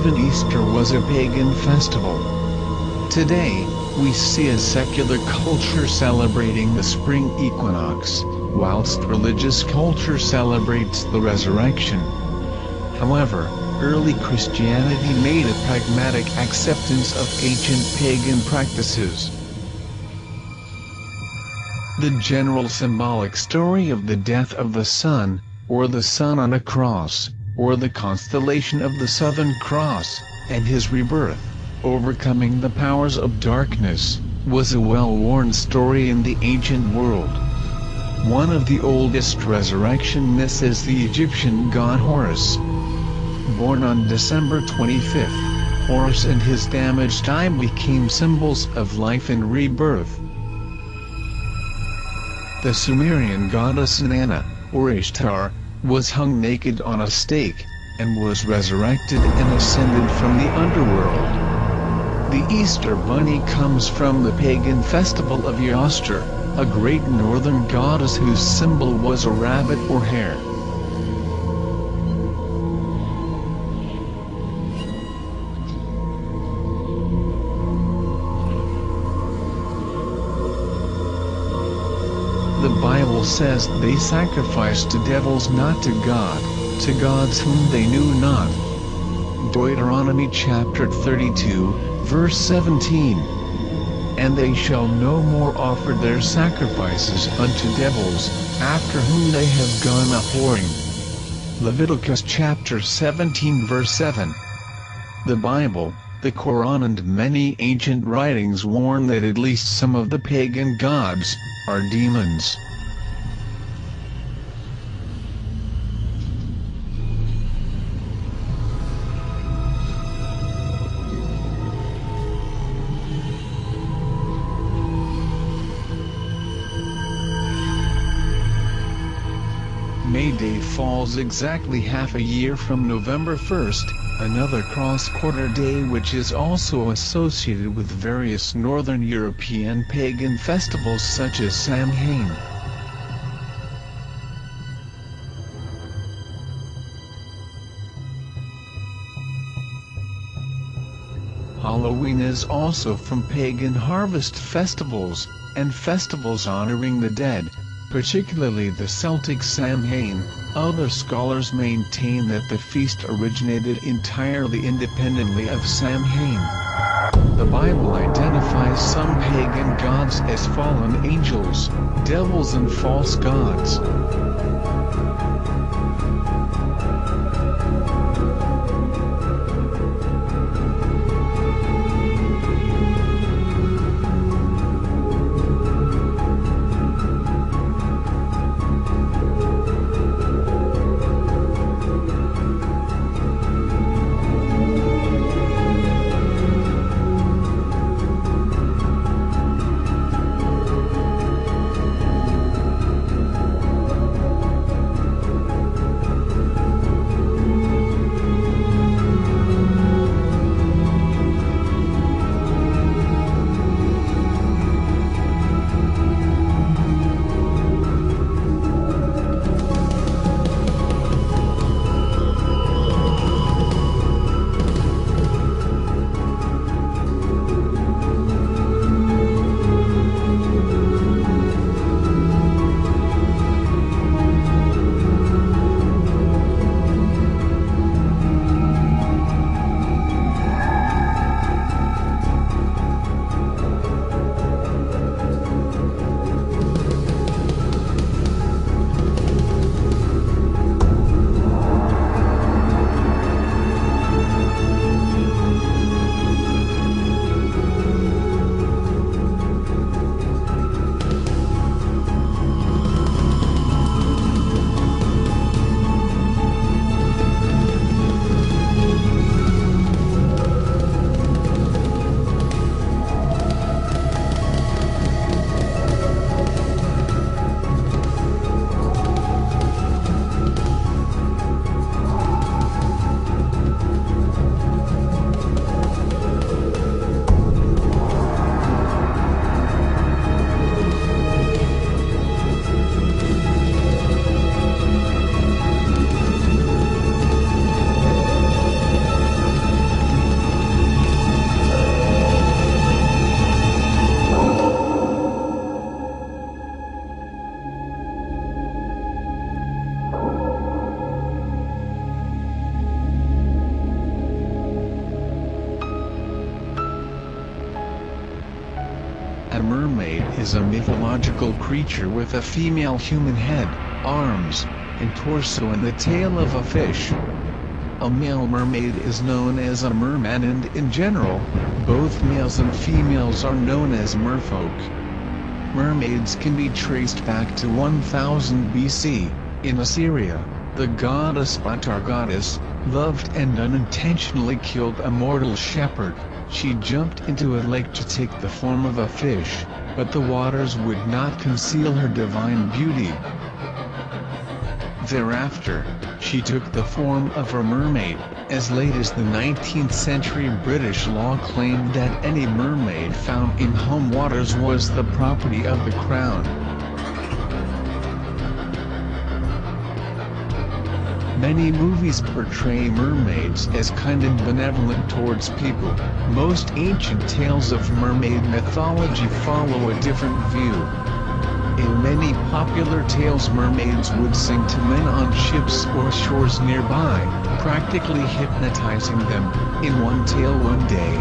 even Easter was a pagan festival. Today, we see a secular culture celebrating the spring equinox, whilst religious culture celebrates the resurrection. However, early Christianity made a pragmatic acceptance of ancient pagan practices. The general symbolic story of the death of the sun, or the sun on a cross, or the constellation of the Southern Cross, and his rebirth, overcoming the powers of darkness, was a well-worn story in the ancient world. One of the oldest resurrection myths is the Egyptian god Horus. Born on December 25, Horus and his damaged eye became symbols of life and rebirth. The Sumerian goddess Inanna, or Ishtar, was hung naked on a stake, and was resurrected and ascended from the underworld. The Easter bunny comes from the pagan festival of Easter, a great northern goddess whose symbol was a rabbit or hare. The Bible says they sacrificed to devils, not to God, to gods whom they knew not. Deuteronomy chapter 32, verse 17. And they shall no more offer their sacrifices unto devils, after whom they have gone a-whoring. Leviticus chapter 17 verse 7. The Bible, the Quran and many ancient writings warn that at least some of the pagan gods are demons. May Day falls exactly half a year from November 1st, another cross-quarter day which is also associated with various Northern European pagan festivals such as Samhain. Halloween is also from pagan harvest festivals, and festivals honoring the dead, particularly the Celtic Samhain. Other scholars maintain that the feast originated entirely independently of Samhain. The Bible identifies some pagan gods as fallen angels, devils and false gods. mermaid is a mythological creature with a female human head, arms, and torso and the tail of a fish. A male mermaid is known as a merman, and in general, both males and females are known as merfolk. Mermaids can be traced back to 1000 BC. In Assyria, the goddess Atargatis loved and unintentionally killed a mortal shepherd. She jumped into a lake to take the form of a fish, but the waters would not conceal her divine beauty. Thereafter, she took the form of a mermaid. As late as the 19th century, British law claimed that any mermaid found in home waters was the property of the Crown. Many movies portray mermaids as kind and benevolent towards people. Most ancient tales of mermaid mythology follow a different view. In many popular tales, mermaids would sing to men on ships or shores nearby, practically hypnotizing them. In one tale, one day,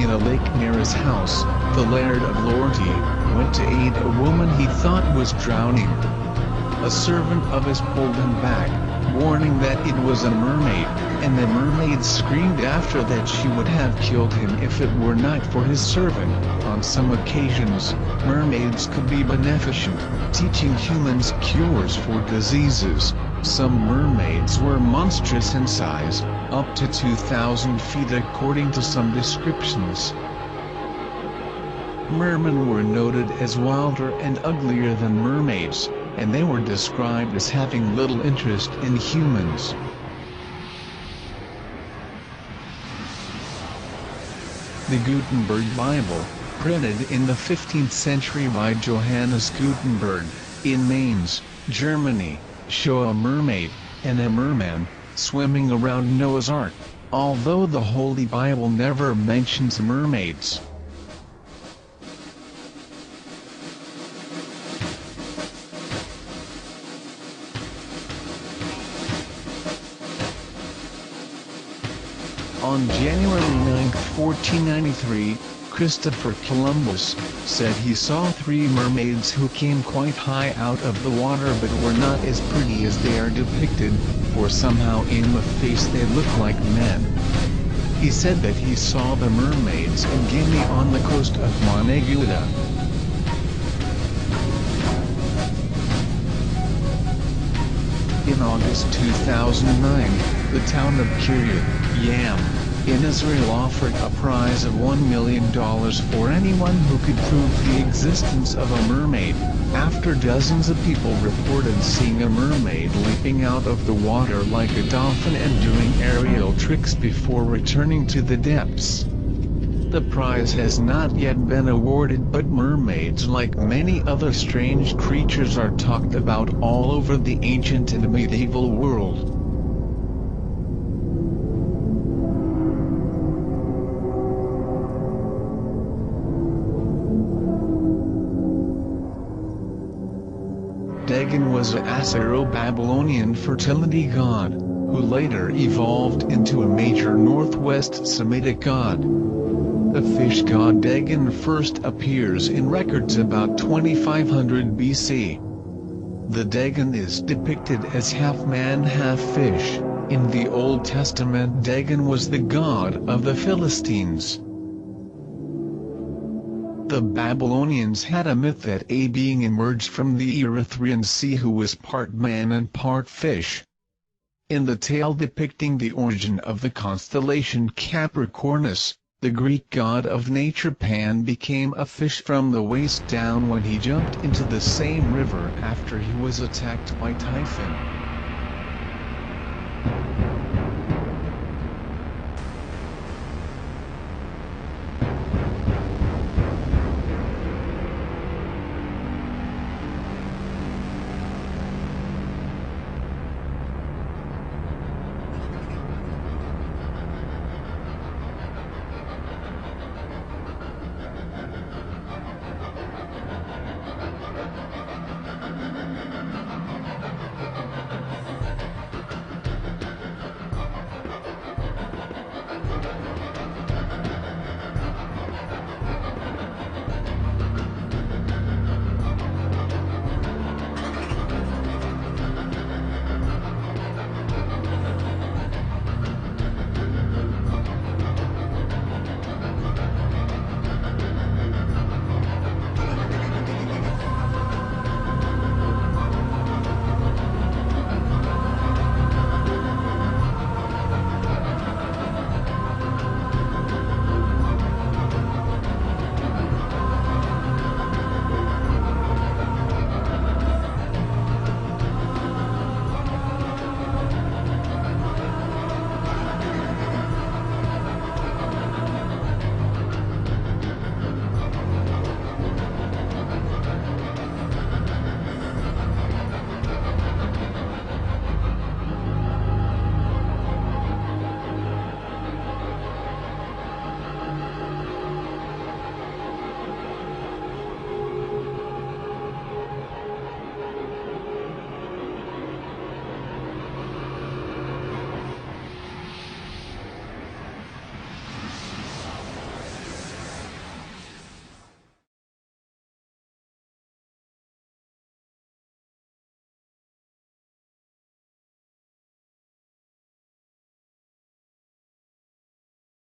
in a lake near his house, the Laird of Lortie went to aid a woman he thought was drowning. A servant of his pulled him back, warning that it was a mermaid, and the mermaid screamed after that she would have killed him if it were not for his servant. On some occasions, mermaids could be beneficent, teaching humans cures for diseases. Some mermaids were monstrous in size, up to 2,000 feet according to some descriptions. Mermen were noted as wilder and uglier than mermaids, and they were described as having little interest in humans. The Gutenberg Bible, printed in the 15th century by Johannes Gutenberg, in Mainz, Germany, show a mermaid, and a merman, swimming around Noah's Ark, although the Holy Bible never mentions mermaids. On January 9, 1493, Christopher Columbus said he saw 3 mermaids who came quite high out of the water but were not as pretty as they are depicted, for somehow in the face they look like men. He said that he saw the mermaids in Guinea on the coast of Moneguta. In August 2009, the town of Kiryat Yam in Israel offered a prize of $1 million for anyone who could prove the existence of a mermaid, after dozens of people reported seeing a mermaid leaping out of the water like a dolphin and doing aerial tricks before returning to the depths. The prize has not yet been awarded, but mermaids, like many other strange creatures, are talked about all over the ancient and medieval world. Dagon was an Assyro-Babylonian fertility god, who later evolved into a major Northwest Semitic god. The fish god Dagon first appears in records about 2500 BC. The Dagon is depicted as half man, half fish. In the Old Testament, Dagon was the god of the Philistines. The Babylonians had a myth that a being emerged from the Erythraean Sea who was part man and part fish. In the tale depicting the origin of the constellation Capricornus, the Greek god of nature Pan became a fish from the waist down when he jumped into the same river after he was attacked by Typhon.